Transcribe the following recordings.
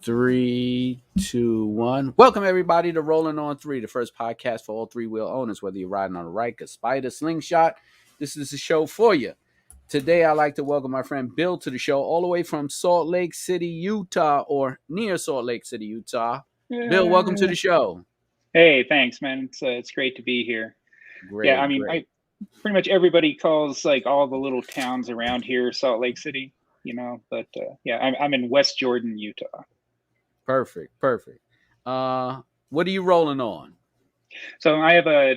Three, two, one. Welcome everybody to Rolling on Three, the first podcast for all three-wheel owners, whether you're riding on a Ryker, Spider, Slingshot. This is the show for you. Today, I'd like to welcome my friend Bill to the show, all the way from Salt Lake City, Utah, or near Salt Lake City, Utah. Bill, welcome to the show. Hey, thanks, man. It's great to be here. Great, I pretty much everybody calls like all the little towns around here Salt Lake City, But I'm in West Jordan, Utah. Perfect. What are you rolling on? So I have a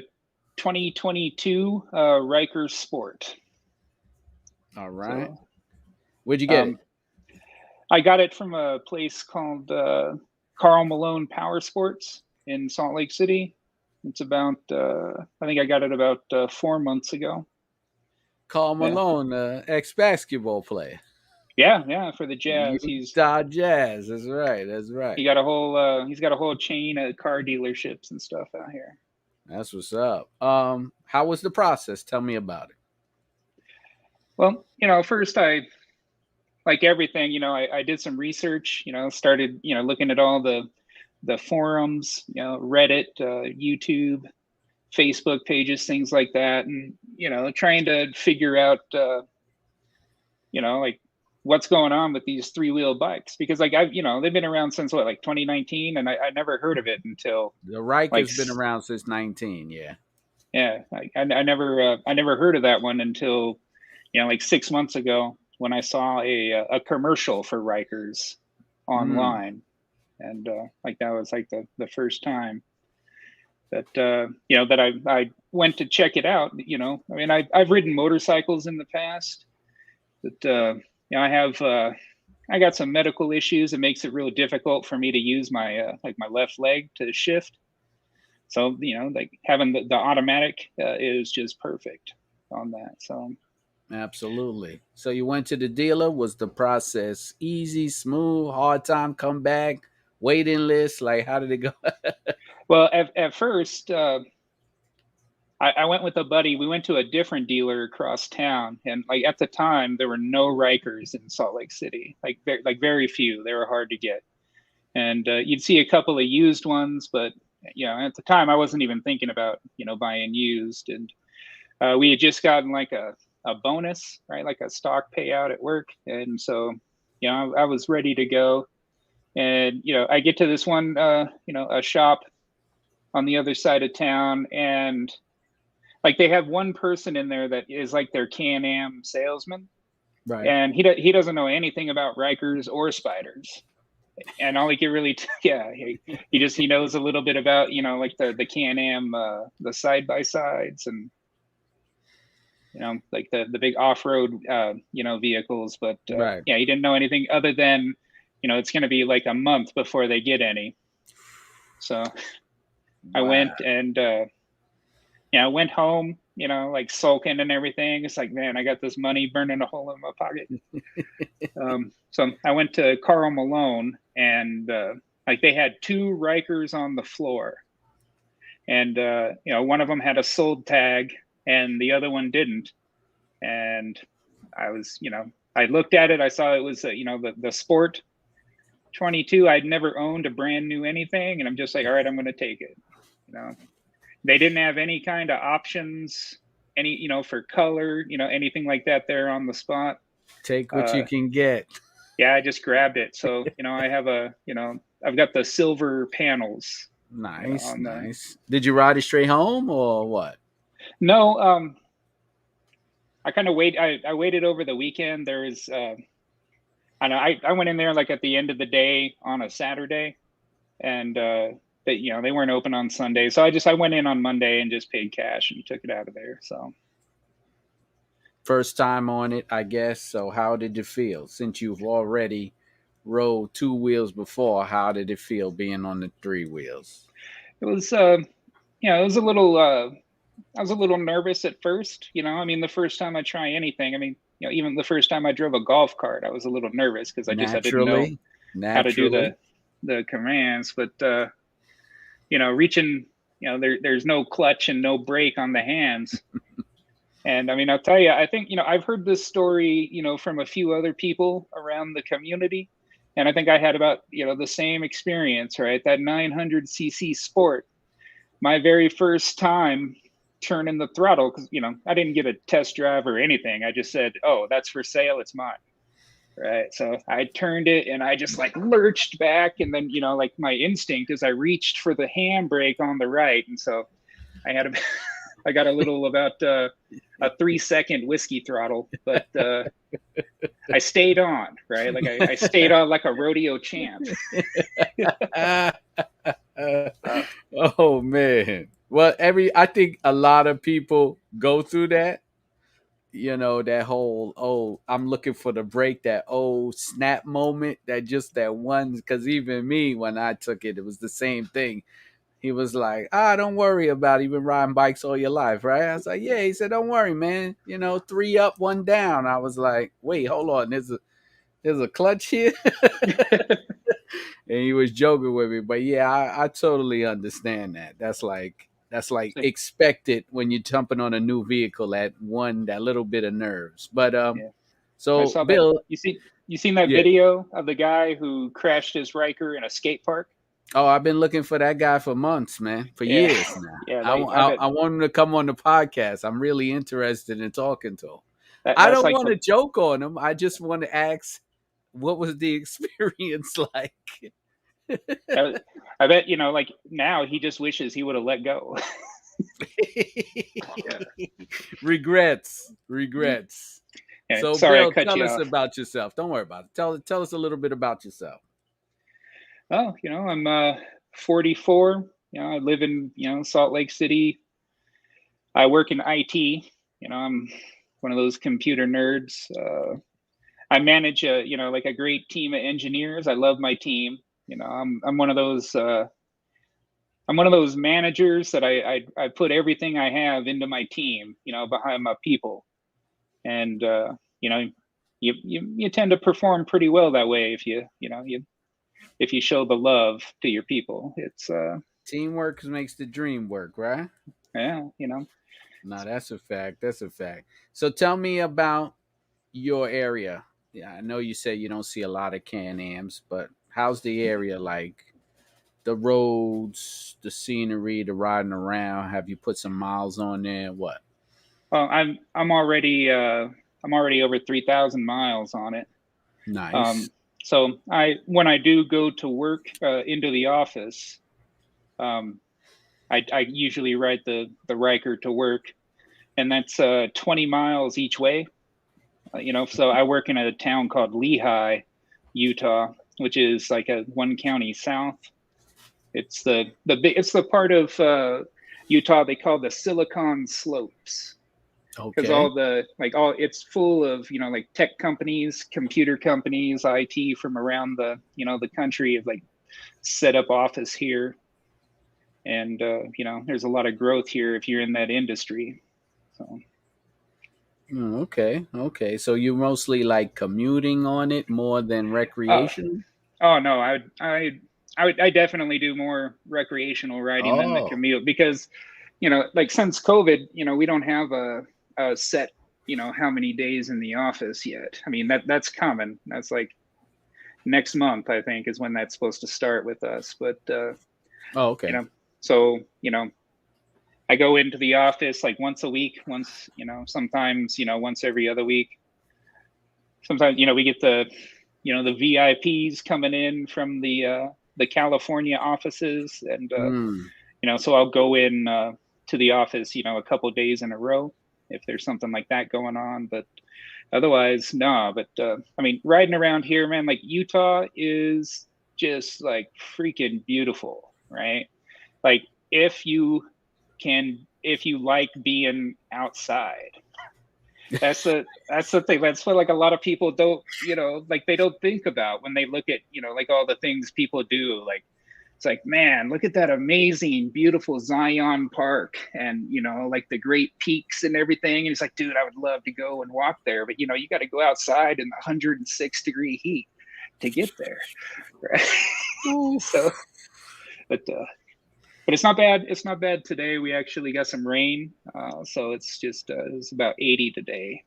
2022 Ryker Sport. All right. So, where'd you get it? I got it from a place called Carl Malone Power Sports in Salt Lake City. It's about, I think I got it about 4 months ago. Carl Malone, ex-basketball player. Yeah, for the Jazz. Utah Jazz. That's right. He got a whole. He's got a whole chain of car dealerships and stuff out here. That's what's up. How was the process? Tell me about it. Well, first I, like everything, I did some research. Started, looking at all the forums, Reddit, YouTube, Facebook pages, things like that, and trying to figure out, like, what's going on with these three-wheel bikes, because like they've been around since like 2019, and I never heard of it until the Ryker's been around since 19. I never heard of that one until like 6 months ago when I saw a commercial for Rykers online, and like that was like the first time that that I went to check it out. I've ridden motorcycles in the past, but I got some medical issues. It makes it real difficult for me to use my my left leg to shift. So, like having the automatic is just perfect on that. So absolutely. So you went to the dealer. Was the process easy, smooth, hard time, come back, waiting list? Like, how did it go? Well, at first, I went with a buddy. We went to a different dealer across town, and like at the time, there were no Rykers in Salt Lake City. Like very few. They were hard to get, and you'd see a couple of used ones, but at the time, I wasn't even thinking about buying used. And we had just gotten like a bonus, right, like a stock payout at work, and so I was ready to go. And I get to this one a shop on the other side of town, and like they have one person in there that is like their Can-Am salesman, right? And he doesn't know anything about Rykers or Spiders, and all he can really he knows a little bit about like the Can-Am the side by sides, and like the big off-road vehicles, but right. He didn't know anything other than it's going to be like a month before they get any. So I went and I went home, like sulking and everything. It's like, man, I got this money burning a hole in my pocket. So I went to Carl Malone, and like they had two Rykers on the floor, and one of them had a sold tag and the other one didn't. And I was, I looked at it. I saw it was the Sport 22. I'd never owned a brand new anything, and I'm just like, all right, I'm going to take it. They didn't have any kind of options, any, for color, anything like that there on the spot. Take what you can get. Yeah, I just grabbed it. So, I have I've got the silver panels. Nice, nice. Did you ride it straight home or what? No, I kind of I waited over the weekend. There was, I went in there like at the end of the day on a Saturday, and they weren't open on Sunday. So I went in on Monday and just paid cash and took it out of there. So first time on it, I guess. So how did it feel? Since you've already rode two wheels before, how did it feel being on the three wheels? It was, it was a little, I was a little nervous at first, the first time I try anything, even the first time I drove a golf cart, I was a little nervous because I didn't know how to do the commands, but reaching, there's no clutch and no brake on the hands. And I'll tell you, I think, I've heard this story, from a few other people around the community. And I think I had about, the same experience, right? That 900cc sport, my very first time turning the throttle, because, I didn't get a test drive or anything. I just said, oh, that's for sale. It's mine. Right. So I turned it and I just like lurched back. And then, like my instinct is I reached for the handbrake on the right. And so I had I got a little about a 3-second whiskey throttle, but I stayed on, right? Like I stayed on like a rodeo champ. Oh man. Well, I think a lot of people go through that. That whole, I'm looking for the break, that snap moment, that one, because even me, when I took it, it was the same thing. He was like, don't worry about it. You've been riding bikes all your life, right? I was like, yeah. He said, don't worry, man. 3 up, 1 down. I was like, wait, hold on. There's a clutch here. And he was joking with me. But yeah, I totally understand that. That's like expected when you're jumping on a new vehicle, that little bit of nerves. But Yeah. so Bill, that. You seen that video of the guy who crashed his Ryker in a skate park? Oh, I've been looking for that guy for months, man, for years now. Yeah, I want him to come on the podcast. I'm really interested in talking to him. I don't want to joke on him. I just want to ask, what was the experience like? I bet, like now he just wishes he would have let go. Regrets. Yeah, so, sorry, Bill, tell us about yourself. Don't worry about it. Tell us a little bit about yourself. Oh, I'm 44. I live in, Salt Lake City. I work in IT. I'm one of those computer nerds. I manage a great team of engineers. I love my team. I'm one of those. I'm one of those managers that I put everything I have into my team. Behind my people, and you tend to perform pretty well that way if you show the love to your people. It's teamwork makes the dream work, right? Yeah, No, that's a fact. So tell me about your area. Yeah, I know you say you don't see a lot of Can-Ams, but how's the area like? The roads, the scenery, the riding around. Have you put some miles on there? What? Well, I'm already over 3,000 miles on it. Nice. So when I do go to work into the office, I usually ride the Ryker to work, and that's 20 miles each way. So I work in a town called Lehigh, Utah, which is like a 1 county south. It's the part of Utah they call the Silicon Slopes. Because it's full of like tech companies, computer companies, IT from around the country have like set up office here, and there's a lot of growth here if you're in that industry. So. Okay. So you're mostly like commuting on it more than recreational? Oh no, I definitely do more recreational riding than the commute, because like since COVID, we don't have a set how many days in the office yet. I mean that's coming. That's like next month, I think, is when that's supposed to start with us. But okay. So I go into the office like once a week, sometimes once every other week. Sometimes we get the the VIPs coming in from the California offices, and so I'll go in to the office a couple of days in a row if there's something like that going on. But otherwise, no. But I mean, riding around here, man, like Utah is just like freaking beautiful, right? Like if you like being outside, that's the thing. That's what like a lot of people don't, like they don't think about when they look at, like all the things people do. Like it's like, man, look at that amazing, beautiful Zion Park, and like the great peaks and everything. And it's like, dude, I would love to go and walk there, but you got to go outside in the 106-degree heat to get there, right? So, but it's not bad. It's not bad today. We actually got some rain, so it's just it's about 80 today.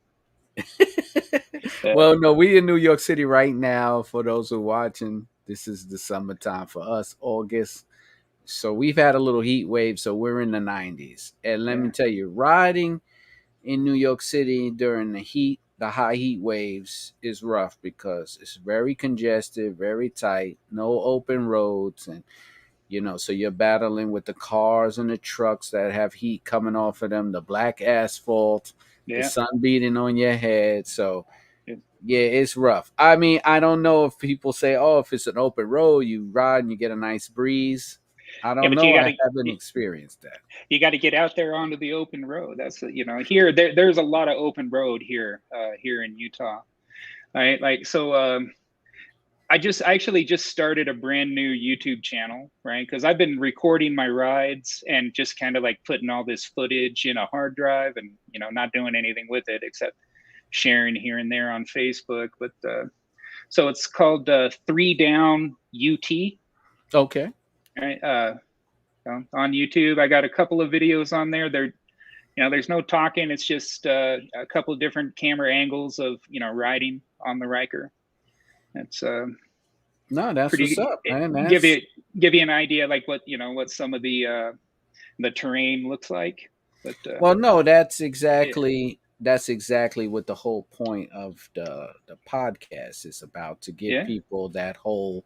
Well, no, we in New York City right now. For those who are watching, this is the summertime for us, August. So we've had a little heat wave. So we're in the 90s. And let me Yeah. tell you, riding in New York City during the high heat waves is rough because it's very congested, very tight, no open roads. And, so you're battling with the cars and the trucks that have heat coming off of them, the black asphalt, the Yeah. sun beating on your head. So, Yeah. yeah, it's rough. I mean, I don't know if people say, oh, if it's an open road, you ride and you get a nice breeze. I Yeah, don't but know. I haven't experienced that. you got to get out there onto the open road. That's here. There's a lot of open road here here in Utah. Right, like so. I actually just started a brand new YouTube channel, right? Because I've been recording my rides and just kind of like putting all this footage in a hard drive and not doing anything with it except sharing here and there on Facebook. But so it's called 3Down UT. Okay. Right? On YouTube, I got a couple of videos on there. There's no talking. It's just a couple of different camera angles of riding on the Ryker. It's No, that's what's pretty up, man. give you an idea like what some of the terrain looks like. But Well, no, that's exactly what the whole point of the podcast is about, to give yeah, people that whole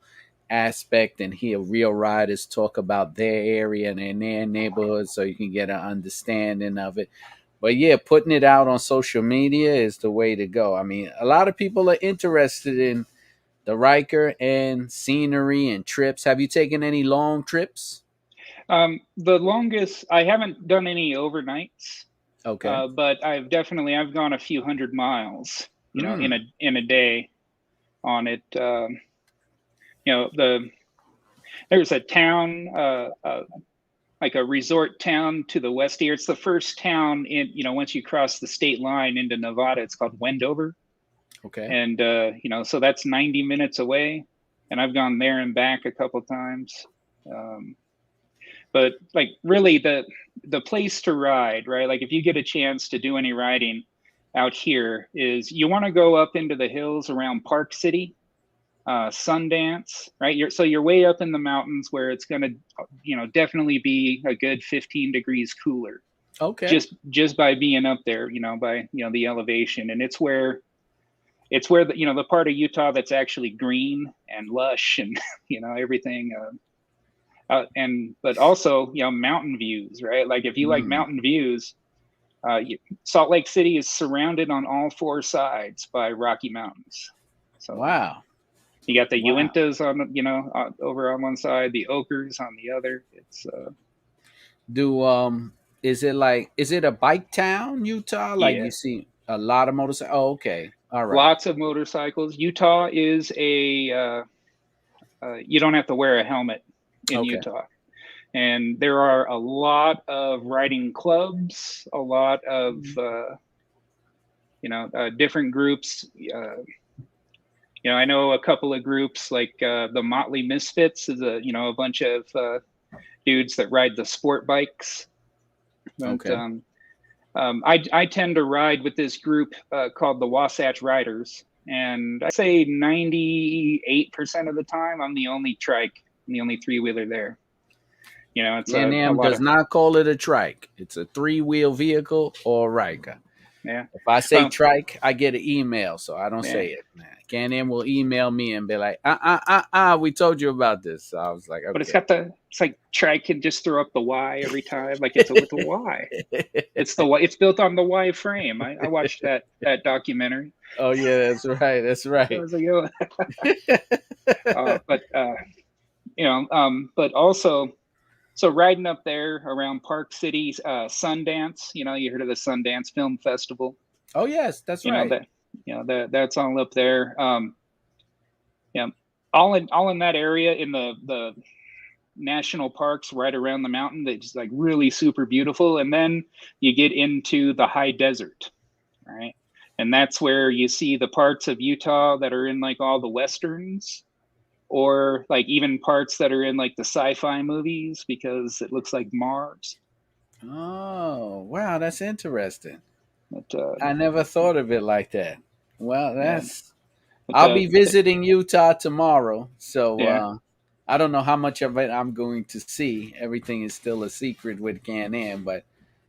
aspect and hear real riders talk about their area and in their neighborhood, so you can get an understanding of it. But yeah, putting it out on social media is the way to go. I mean, a lot of people are interested in the Ryker and scenery and trips. Have you taken any long trips? the longest I haven't done any overnights, Okay. but I've gone a few hundred miles, Mm, in a day on it. There's a town, like a resort town to the west here. It's the first town once you cross the state line into Nevada. It's called Wendover, okay. and so that's 90 minutes away, and I've gone there and back a couple times. But like really the place to ride, right? Like if you get a chance to do any riding out here, is you want to go up into the hills around Park City, Sundance, right? You're way up in the mountains where it's going to, definitely be a good 15 degrees cooler Okay. just by being up there, by, the elevation. And it's where the part of Utah that's actually green and lush and, everything. But also, mountain views, right? Like if you like Mm, mountain views, Salt Lake City is surrounded on all four sides by Rocky Mountains. So wow. you got the Wow. Uintas over on one side, the Ochres on the other. It's Do is it a bike town, Utah? Like yeah, you see a lot of motorcycles. Oh, okay. All right. lots of motorcycles. Utah is you don't have to wear a helmet in Okay. Utah, and there are a lot of riding clubs, a lot of different groups. I know a couple of groups like the Motley Misfits is a bunch of dudes that ride the sport bikes. But Okay. I tend to ride with this group called the Wasatch Riders, and I say 98% of the time I'm the only trike, I'm the only three-wheeler there. It's a Can-Am lot does of not call it a trike. It's a three-wheel vehicle or Ryker. yeah. If I say Well, trike, I get an email, so I don't yeah. say it. Man. Can-Am will email me and be like, we told you about this. So I was like, But okay. it's like trike can just throw up the Y every time, like it's with a Y. It's built on the Y frame. I watched that documentary. Oh yeah, that's right. That's I right. was like, but but also, so riding up there around Park City's Sundance, you heard of the Sundance Film Festival? Oh yes, that's right. That that's all up there. Yeah, all in that area in the national parks right around the mountain that's like really super beautiful, and then you get into the high desert, right? And that's where you see the parts of Utah that are in like all the westerns, or like even parts that are in like the sci-fi movies because it looks like Mars. Oh wow, that's interesting. But I never thought of it like that. Well, And that's. I'll be but visiting Utah tomorrow, so yeah, I don't know how much of it I'm going to see. Everything is still a secret with Can-Am, but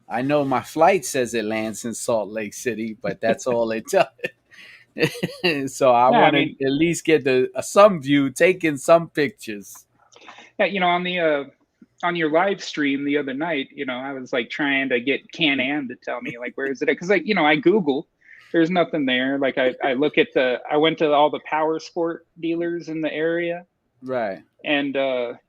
I know my flight says it lands in Salt Lake City, but that's all it does. So I yeah. I want to mean, at least get some view, taking some pictures. yeah, on the on your live stream the other night, I was like trying to get Can-Am to tell me like where is it at? Because like I Google, there's nothing there. Like I look at I went to all the power sport dealers in the area, Right. and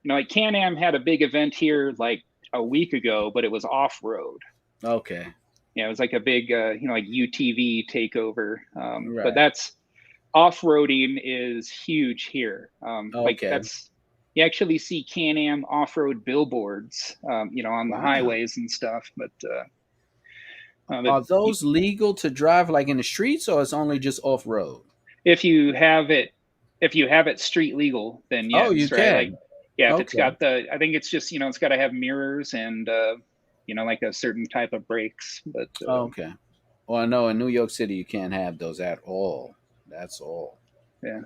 like Can-Am had a big event here like a week ago, but it was off-road. Okay. Yeah, it was like a big like UTV takeover. But Right. that's off-roading is huge here. Like Okay. that's you actually see Can-Am off-road billboards, on the Wow. highways and stuff. But Are those legal to drive like in the streets, or it's only just off road? if you have it, street legal, then Oh, you yes, right? Like, can. yeah, if it's Okay. got I think it's just it's got to have mirrors and like a certain type of brakes. But Okay. Well, no, in New York City you can't have those at all. That's all. yeah,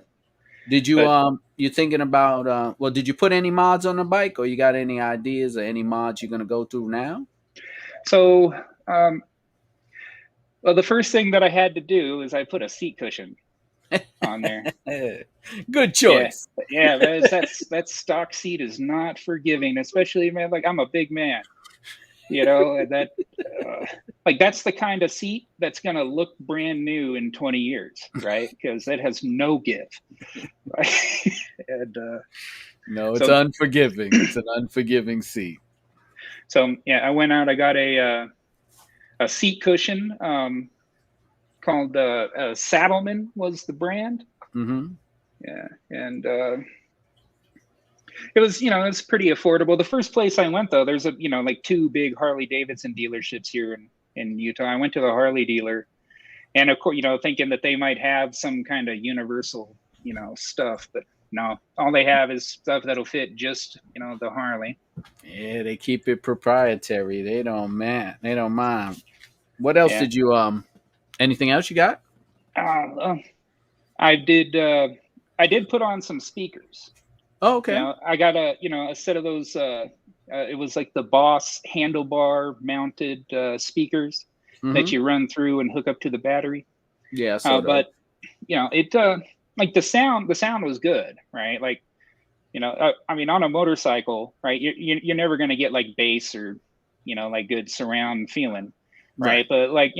Did you but you thinking about well, did you put any mods on the bike, or you got any ideas or any mods you're gonna go through now? so well, the first thing that I had to do is I put a seat cushion on there. Good Yeah, choice. yeah, that stock seat is not forgiving, especially man. Like I'm a big man, and that like that's the kind of seat that's gonna look brand new in 20 years, right? Because it has no give, right? And No, it's so unforgiving. It's an unforgiving seat. yeah, I went out. I got a seat cushion called Saddleman was the brand. Mm-hmm. Yeah, and it was it's pretty affordable. The first place I went though, there's like two big Harley Davidson dealerships here in Utah. I went to the Harley dealer, and of course thinking that they might have some kind of universal stuff, but no, all they have is stuff that'll fit just the Harley. Yeah, they keep it proprietary. They don't mind. What else Yeah. did you anything else you got? uh, I did I did put on some speakers. Oh, okay. I got a set of those it was like the Boss handlebar mounted speakers that Mm-hmm. you run through and hook up to the battery. Yeah, I saw those. But it like the sound was good, right? Like I mean on a motorcycle, right? You're never going to get like bass or like good surround feeling, right? Right. But like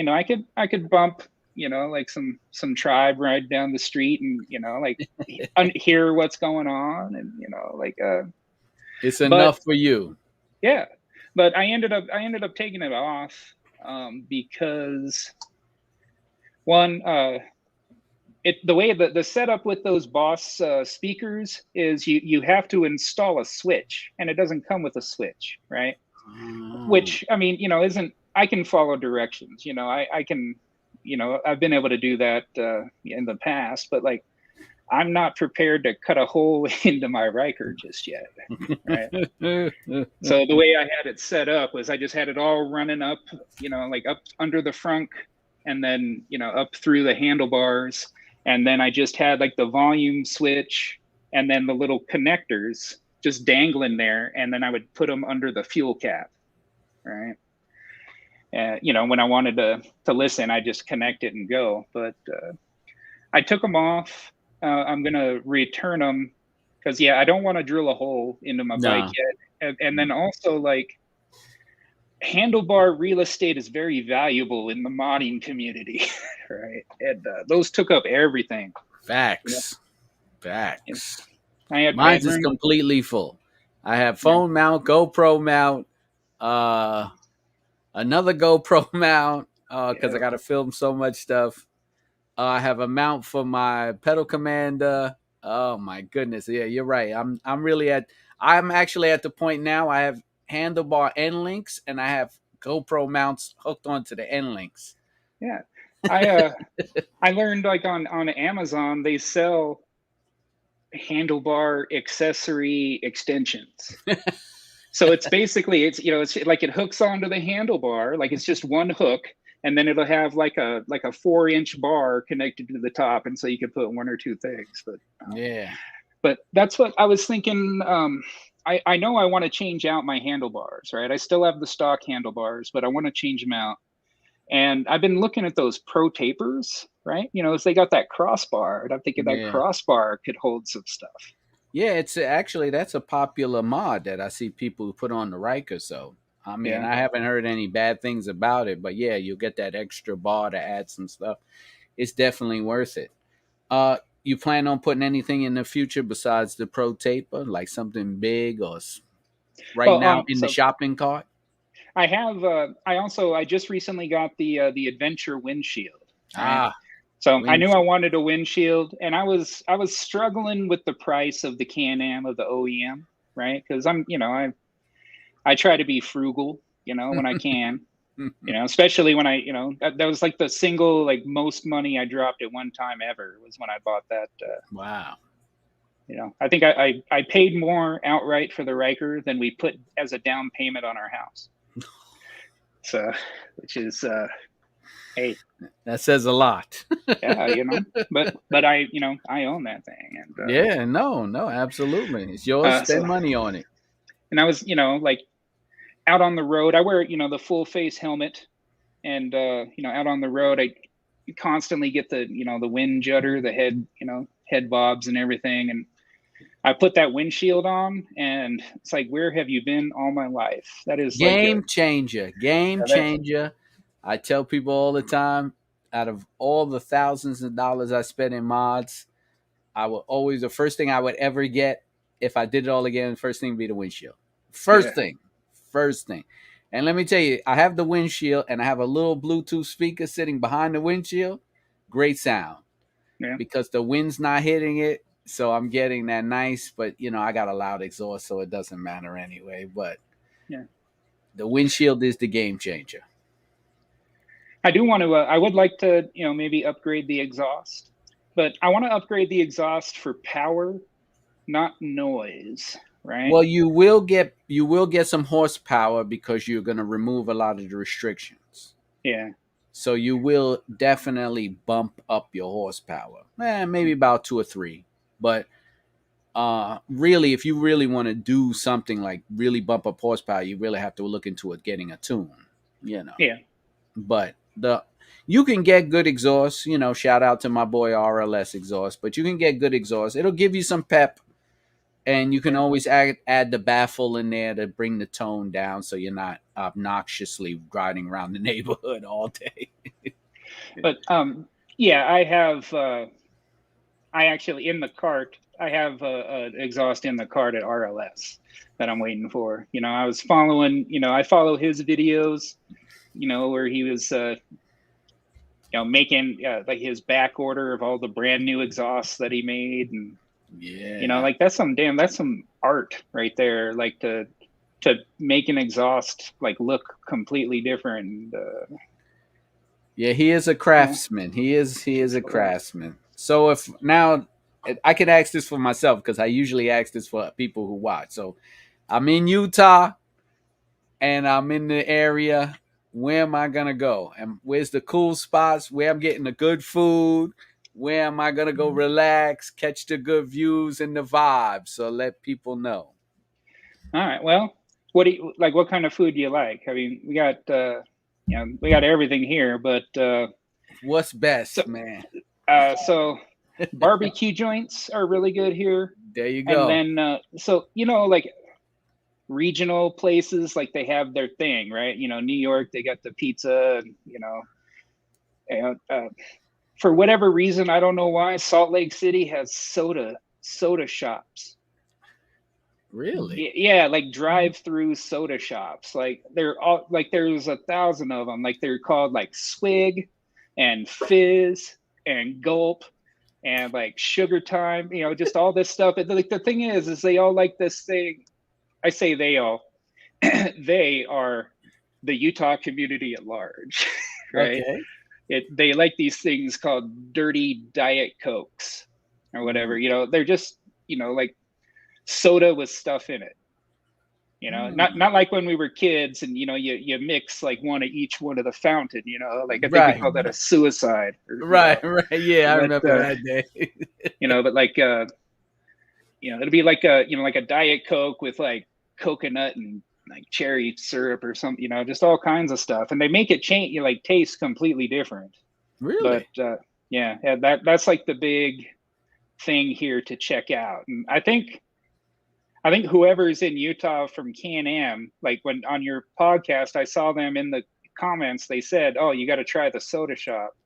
I could bump like some tribe right down the street and like hear what's going on and like It's but enough for you. yeah, but I ended up taking it off because one the way the setup with those Boss speakers is you have to install a switch and it doesn't come with a switch, right? Oh. Which I mean isn't, I can follow directions, I can I've been able to do that in the past, but like I'm not prepared to cut a hole into my Ryker just yet, right? So the way I had it set up was I just had it all running up, like up under the frunk and then, up through the handlebars. And then I just had like the volume switch and then the little connectors just dangling there. And then I would put them under the fuel cap, right? When I wanted to listen, I just connect it and go. But I took them off. I'm going to return them because, I don't want to drill a hole into my bike Nah. yet. And then also, like, handlebar real estate is very valuable in the modding community, right? And those took up everything. Facts. Yeah. Facts. I had Mine's is completely full. I have phone mount, GoPro mount, another GoPro mount because I got to film so much stuff. I have a mount for my pedal commander. Oh my goodness! Yeah, you're right. I'm actually at the point now. I have handlebar end links and I have GoPro mounts hooked onto the end links. Yeah, I learned like on Amazon they sell handlebar accessory extensions. So it's basically it's like it hooks onto the handlebar, like it's just one hook and then it'll have like a 4-inch bar connected to the top, and so you can put one or two things. But that's what I was thinking. I know I want to change out my handlebars, right? I still have the stock handlebars, but I want to change them out. And I've been looking at those pro tapers, right? As they got that crossbar, and I'm thinking that crossbar could hold some stuff. Yeah, it's actually, that's a popular mod that I see people who put on the Ryker. So, I mean, I haven't heard any bad things about it, but yeah, you'll get that extra bar to add some stuff. It's definitely worth it. You plan on putting anything in the future besides the pro taper, like something big or now in the shopping cart? I have. I just recently got the Adventure windshield. Right? So I knew I wanted a windshield, and I was struggling with the price of the Can-Am of the OEM, right? Because I try to be frugal, when I can, especially when that was like the single like most money I dropped at one time ever was when I bought that. Wow. I think I paid more outright for the Ryker than we put as a down payment on our house. So, which is, hey, that says a lot. Yeah, but I own that thing, and no, absolutely, it's yours. Spend money on it. And I was, like out on the road, I wear, the full face helmet, and out on the road, I constantly get the, the wind judder, the head bobs and everything, and I put that windshield on, and it's like, where have you been all my life? That is game changer. I tell people all the time, out of all the thousands of dollars I spent in mods, the first thing I would ever get, if I did it all again, first thing would be the windshield. First thing. And let me tell you, I have the windshield, and I have a little Bluetooth speaker sitting behind the windshield. Great sound. Yeah. Because the wind's not hitting it. So I'm getting that nice, but I got a loud exhaust, so it doesn't matter anyway. But the windshield is the game changer. I do want to. I would like to, maybe upgrade the exhaust, but I want to upgrade the exhaust for power, not noise. Right. Well, you will get some horsepower because you're going to remove a lot of the restrictions. Yeah. So you will definitely bump up your horsepower. Maybe about 2 or 3. But really, if you really want to do something like really bump up horsepower, you really have to look into it getting a tune, Yeah. But you can get good exhaust, shout out to my boy RLS exhaust, but you can get good exhaust. It'll give you some pep, and you can always add the baffle in there to bring the tone down so you're not obnoxiously riding around the neighborhood all day. But I have I actually, in the cart, I have an exhaust in the cart at RLS that I'm waiting for. I was following, I follow his videos, where he was, making like his back order of all the brand new exhausts that he made. And, like that's some art right there. Like to make an exhaust like look completely different. Yeah, he is a craftsman. He is a craftsman. So if now I can ask this for myself, because I usually ask this for people who watch. So I'm in Utah and I'm in the area. Where am I going to go? And where's the cool spots? Where I'm getting the good food? Where am I going to go relax, catch the good views and the vibes? So let people know. All right. Well, what do you like? What kind of food do you like? I mean, we got we got everything here, but what's best, man? So barbecue joints are really good here. There you go. And then like regional places, like they have their thing, right? New York, they got the pizza, and for whatever reason, I don't know why, Salt Lake City has soda shops. Really? Yeah, like drive-through soda shops. Like they're all like there's 1,000 of them. Like they're called like Swig and Fizz and Gulp and like Sugar Time. Just all this stuff. And like the thing is they all like this thing. I say they all. They are the Utah community at large, right? Okay. They like these things called dirty Diet Cokes or whatever. They're just like soda with stuff in it. You know, not like when we were kids and, you know, you mix like one of each one of the fountain, you know, like I think we Right. called that a suicide, or, you Right. know, Right. Yeah, I but, remember that day. you know, but like, you know, it'd be like you know, like a Diet Coke with like coconut and like cherry syrup or something, you know, just all kinds of stuff. And they make it change, you like taste completely different. But, Really? yeah, that's like the big thing here to check out. And I think whoever's in Utah from Can-Am, like when on your podcast, I saw them in the comments. They said, "Oh, you got to try the soda shop,"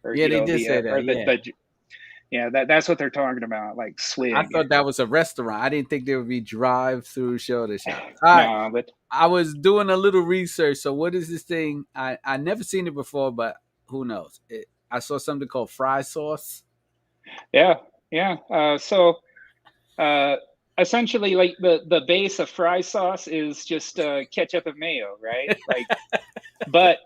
or Yeah, you they know did the say or that. Yeah. the yeah, that's what they're talking about, like I swig. thought that was a restaurant. I didn't think there would be drive-through shoulder shops. All right. No, but I was doing a little research. So what is this thing? I never seen it before, but who knows? I saw something called fry sauce. yeah, yeah. So uh, essentially, like the base of fry sauce is just ketchup and mayo, right? Like, but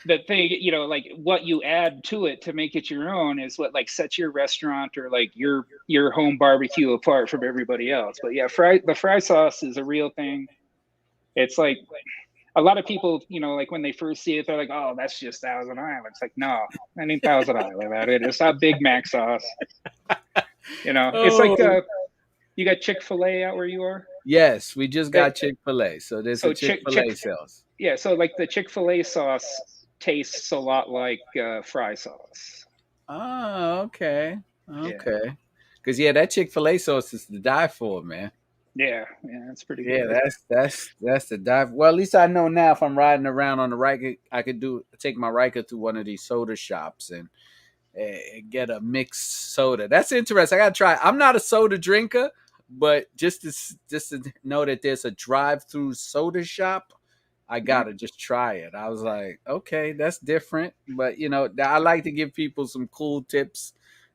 the thing, you know, like what you add to it to make it your own is what like sets your restaurant or like your home barbecue apart from everybody else. But yeah, the fry sauce is a real thing. It's like a lot of people, you know, like when they first see it, they're like, "Oh, that's just Thousand Island." It's like, no, that ain't Thousand Island. It's not Big Mac sauce. You know, it's Oh, like you got Chick-fil-A out where you are. yes, we just That got Chick-fil-A. So there's a so Chick-fil-A sales. yeah, so like the Chick-fil-A sauce tastes a lot like fry sauce. Oh, okay. Yeah. Okay. Because yeah, that Chick-fil-A sauce is to die for, man. Yeah, that's pretty Yeah, good. that's the dive. Well, at least I know now if I'm riding around on the Ryker, I could take my Ryker to one of these soda shops and get a mixed soda. That's interesting. I gotta try. I'm not a soda drinker, but just to know that there's a drive-through soda shop, I Yeah. gotta just try it. I was like, okay, that's different, but you know, I like to give people some cool tips,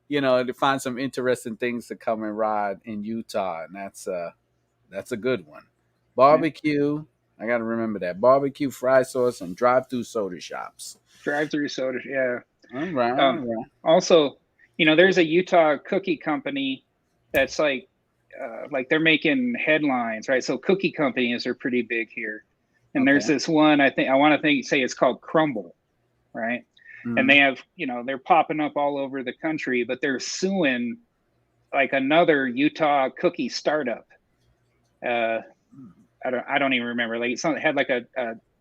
you know, to find some interesting things to come and ride in Utah, and that's a good one. Yeah. Barbecue. I got to remember that. Barbecue, fry sauce, and drive-through soda shops. Drive-through soda. Yeah. All right, all right. Also, you know, there's a Utah cookie company that's like they're making headlines, right? So cookie companies are pretty big here. And there's Okay. this one I want to say it's called Crumble, right? And they Mm. have, you know, they're popping up all over the country, but they're suing like another Utah cookie startup. Uh, I don't even remember. Like it had like a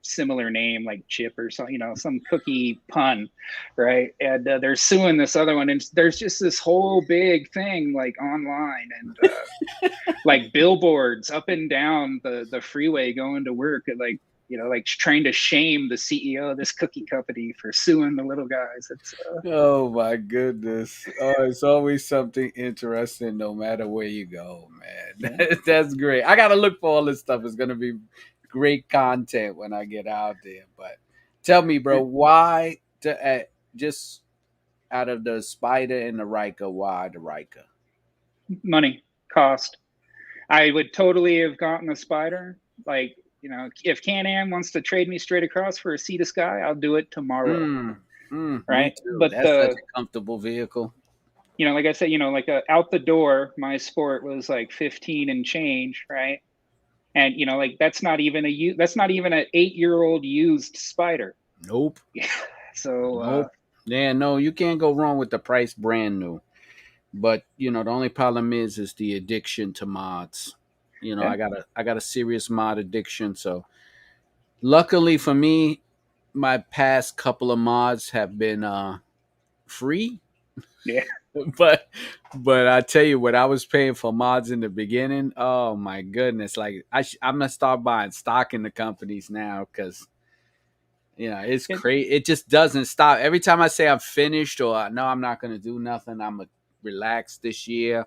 similar name, like Chip or something, you know, some cookie pun, right? And they're suing this other one, and there's just this whole big thing like online and like billboards up and down the freeway going to work, and like, you know, like trying to shame the CEO of this cookie company for suing the little guys. It's Oh my goodness. Oh, it's always something interesting no matter where you go, man. yeah. That's great. I got to look for all this stuff. It's going to be great content when I get out there. But tell me, bro, why just out of the Spider and the Ryker, why the Ryker? Money, cost. I would totally have gotten a Spider. Like, you know, if Can-Am wants to trade me straight across for a Sea to Sky, I'll do it tomorrow. Me Right. too. But That's such a comfortable vehicle. you know, like I said, you know, like out the door, my Sport was like 15 and change, right? And you know, like that's not even an 8-year-old used Spider. Nope. So Nope. Yeah, no, you can't go wrong with the price brand new. But you know, the only problem is the addiction to mods. You know, yeah, I got a serious mod addiction. So luckily for me, my past couple of mods have been free. yeah. but but I tell you what, I was paying for mods in the beginning. Oh my goodness! Like I'm gonna start buying stock in the companies now because you know it's It, crazy. It just doesn't stop. Every time I say I'm finished or no, I'm not gonna do nothing. I'm gonna relax this year.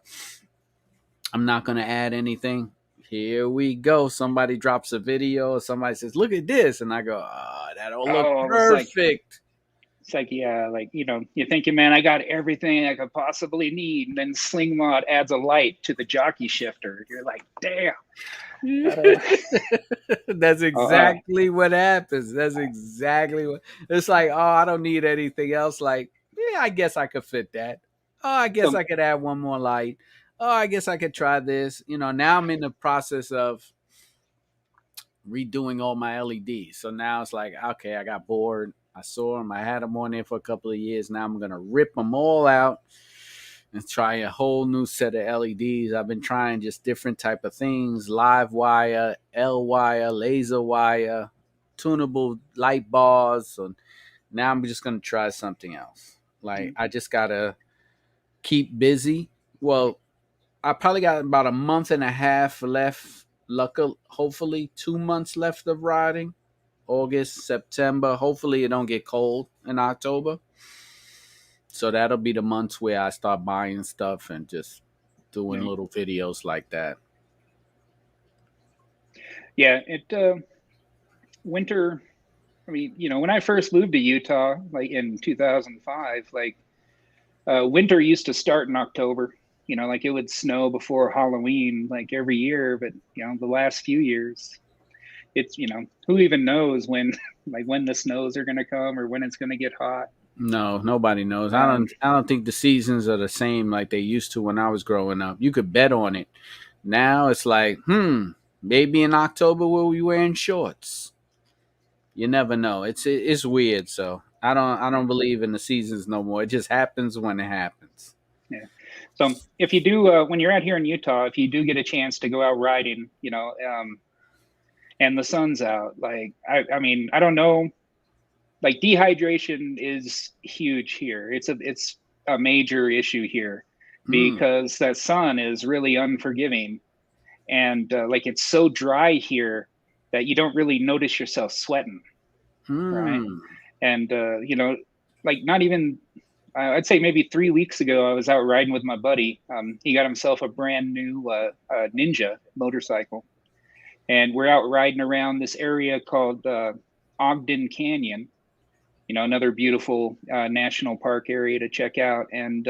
I'm not gonna add anything. Here we go. Somebody drops a video or somebody says, "Look at this," and I go, "Oh, that don't look oh, perfect." it's like, yeah, like, you know, you're thinking, man, I got everything I could possibly need. And then Sling Mod adds a light to the jockey shifter. You're like, damn. That's exactly what happens. That's exactly what it's like. Oh, I don't need anything else. Like, yeah, I guess I could fit that. Oh, I guess So, I could add one more light. Oh, I guess I could try this. You know, now I'm in the process of redoing all my LEDs. So now it's like, okay, I got bored. I saw them. I had them on there for a couple of years. Now I'm gonna rip them all out and try a whole new set of LEDs. I've been trying just different type of things: live wire, L wire, laser wire, tunable light bars. So now I'm just gonna try something else. Like I just gotta keep busy. Well, I probably got about a month and a half left. Hopefully 2 months left of riding. August, September. Hopefully it don't get cold in October. So that'll be the months where I start buying stuff and just doing Yeah. little videos like that. Yeah, winter. I mean, when I first moved to Utah, like in 2005, like winter used to start in October. Like it would snow before Halloween, like every year. But the last few years, it's who even knows when, like when the snows are going to come or when it's going to get hot. No, nobody knows. I don't think the seasons are the same like they used to when I was growing up. You could bet on it. Now it's like, maybe in October we'll be wearing shorts. You never know. It's weird. So I don't believe in the seasons no more. It just happens when it happens. Yeah. So if you do, when you're out here in Utah, if you do get a chance to go out riding, and the sun's out, like I mean, I don't know, like dehydration is huge here. It's a major issue here because that sun is really unforgiving, and like it's so dry here that you don't really notice yourself sweating, right? And like not even. I'd say maybe 3 weeks ago, I was out riding with my buddy. He got himself a brand new Ninja motorcycle, and we're out riding around this area called Ogden Canyon. Another beautiful national park area to check out. And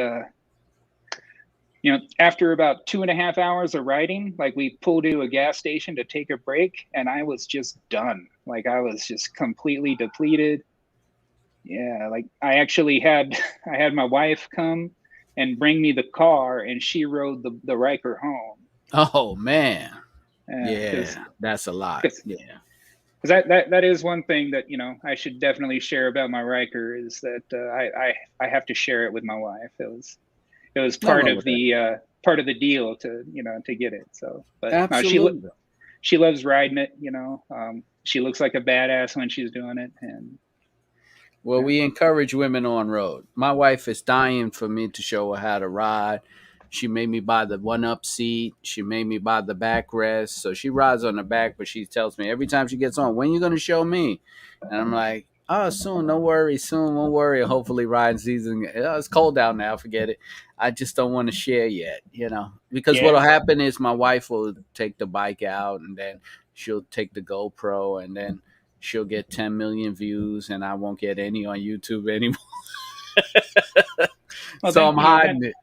after about 2.5 hours of riding, like we pulled to a gas station to take a break, and I was just done. Like I was just completely depleted. Yeah, like I actually had my wife come and bring me the car, and she rode the Ryker home. Oh man, Because yeah, that's a lot. because Yeah, that is one thing that I should definitely share about my Ryker is that I have to share it with my wife. It was part of the deal to get it. So, but no, absolutely. she loves riding it. She looks like a badass when she's doing it, and Well, we encourage women on road. My wife is dying for me to show her how to ride. She made me buy the one up seat. She made me buy the backrest. So she rides on the back, but she tells me every time she gets on, when you going to show me? And I'm like, oh, soon. Don't worry. Soon. Won't worry. Hopefully riding season. It's cold out now. Forget it. I just don't want to share yet, because yeah. what'll happen is my wife will take the bike out and then she'll take the GoPro and then she'll get 10 million views and I won't get any on YouTube anymore. Well, So then, I'm hiding it.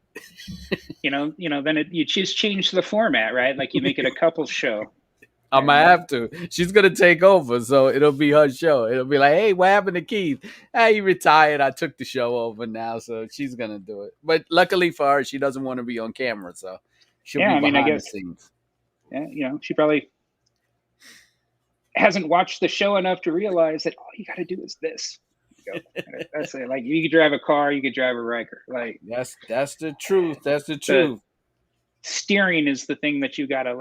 Then you just change the format, right? Like you make it a couples show. I might have to. She's gonna take over, so it'll be her show. It'll be like, hey, what happened to Keith? Hey, he retired. I took the show over now, so she's gonna do it. But luckily for her, she doesn't want to be on camera, so she'll Yeah, be I mean, I behind the guess, scenes. yeah, she probably hasn't watched the show enough to realize that all you got to do is this. That's it. Like you could drive a car, you could drive a Ryker. Like That's the truth. That's the the truth. steering is the thing that you gotta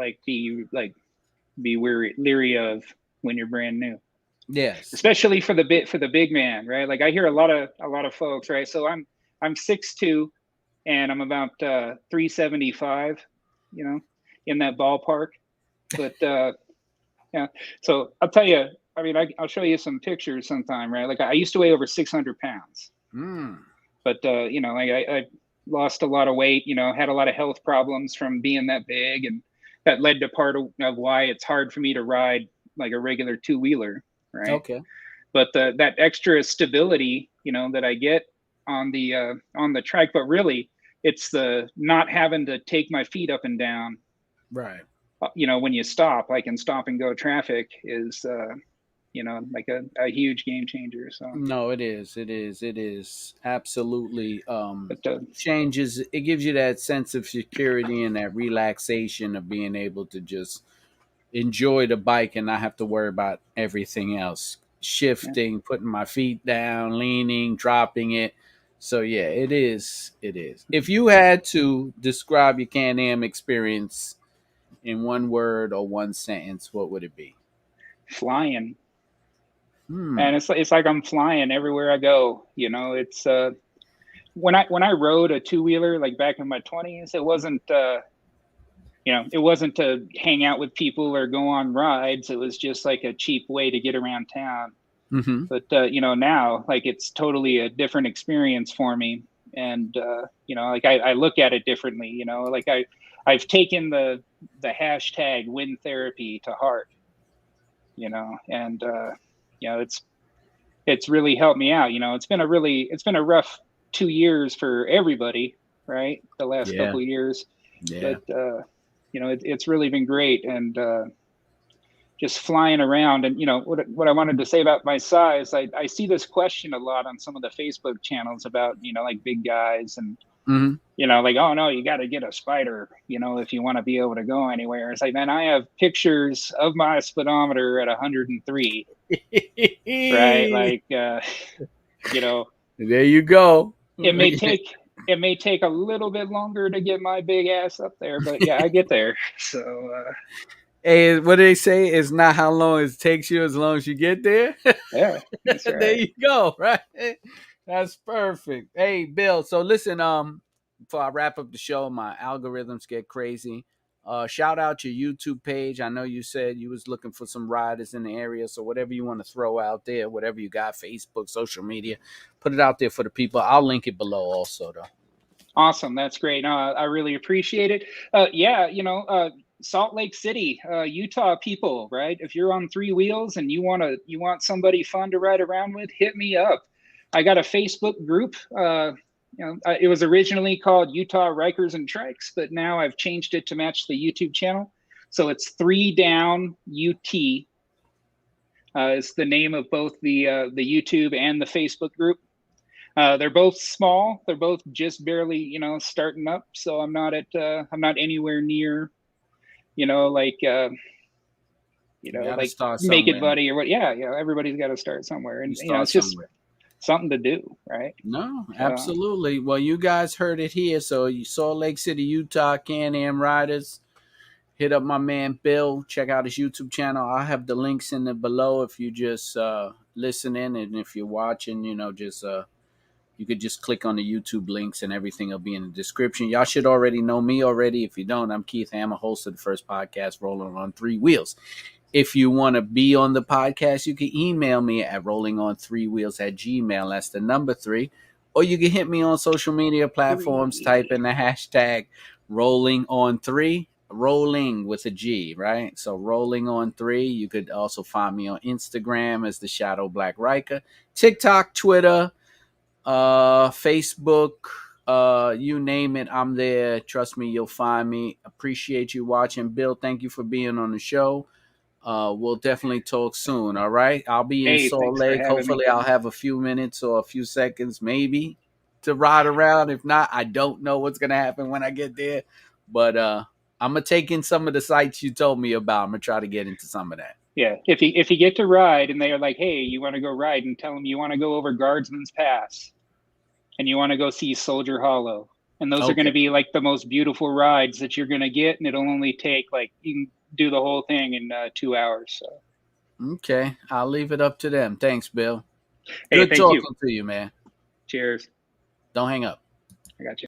be leery of when you're brand new, Yes. especially for the big man, right? Like I hear a lot of folks, right? So I'm 6'2", and I'm about 375, in that ballpark. But yeah, so I'll tell you. I mean, I'll show you some pictures sometime, right? Like I used to weigh over 600 pounds, but like I lost a lot of weight. Had a lot of health problems from being that big, and that led to part of why it's hard for me to ride like a regular two-wheeler, right? Okay. But that extra stability, that I get on the trike, but really it's the not having to take my feet up and down. Right. When you stop, like in stop and go traffic is, like a huge game changer. So No, it is. It is absolutely but changes. It gives you that sense of security and that relaxation of being able to just enjoy the bike and not have to worry about everything else. Shifting, putting my feet down, leaning, dropping it. So yeah, it is. It is. If you had to describe your Can-Am experience in one word or one sentence, what would it be? Flying. Hmm. And it's like I'm flying everywhere I go. You know, it's when I rode a two-wheeler like back in my 20s, it wasn't it wasn't to hang out with people or go on rides. It was just like a cheap way to get around town. Mm-hmm. But now like it's totally a different experience for me. And like I look at it differently. Like I've taken the hashtag win therapy to heart. And it's really helped me out. It's been a rough 2 years for everybody, right? The last couple of years. Yeah. But it's really been great. And just flying around. And what I wanted to say about my size, I see this question a lot on some of the Facebook channels about like big guys and like, oh no, you got to get a Spider if you want to be able to go anywhere. It's like, man, I have pictures of my speedometer at 103. Right, like there you go. It may take a little bit longer to get my big ass up there, but yeah, I get there. So hey, what do they say? It's not how long it takes you, as long as you get there. yeah, that's right. There you go. Right, that's perfect. Hey, Bill. So listen, before I wrap up the show, my algorithms get crazy. Shout out your YouTube page. I know you said you was looking for some riders in the area, so whatever you want to throw out there, whatever you got, Facebook, social media, put it out there for the people. I'll link it below also, though. Awesome, that's great. No, I really appreciate it. Salt Lake City, Utah people, right? If you're on three wheels and you want somebody fun to ride around with, hit me up. I got a Facebook group. It was originally called Utah Rykers and Trikes, but now I've changed it to match the YouTube channel. So it's 3 Down UT. It's the name of both the YouTube and the Facebook group. They're both small. They're both just barely, starting up. So I'm not anywhere near, like Make It Buddy or what. Yeah. Everybody's got to start somewhere, and it's just something to do, right? No, absolutely. Well, you guys heard it here. So you Salt Lake City, Utah, Can-Am Riders. Hit up my man Bill. Check out his YouTube channel. I'll have the links in the below if you just listening, and if you're watching, you could just click on the YouTube links and everything will be in the description. Y'all should already know me already. If you don't, I'm Keith Hammer, host of the first podcast, Rolling on Three Wheels. If you want to be on the podcast, you can email me at rollingon3wheels@gmail. That's the number 3. Or you can hit me on social media platforms. Type in the hashtag Rolling on 3. Rolling with a G, right? So Rolling on 3. You could also find me on Instagram as the Shadow Black Ryker, TikTok, Twitter, Facebook, you name it, I'm there. Trust me, you'll find me. Appreciate you watching. Bill, thank you for being on the show. We'll definitely talk soon. All right, I'll be in Salt Lake. Hopefully I'll have a few minutes or a few seconds maybe to ride around. If not, I don't know what's gonna happen when I get there, but I'm gonna take in some of the sites you told me about. I'm gonna try to get into some of that. Yeah, if you get to ride and they are like, hey, you want to go ride, and tell them you want to go over Guardsman's Pass and you want to go see Soldier Hollow. And those are going to be like the most beautiful rides that you're going to get. And it'll only take you can do the whole thing in 2 hours. So. Okay. I'll leave it up to them. Thanks, Bill. Hey, Good talking to you, man. Cheers. Don't hang up. I got you.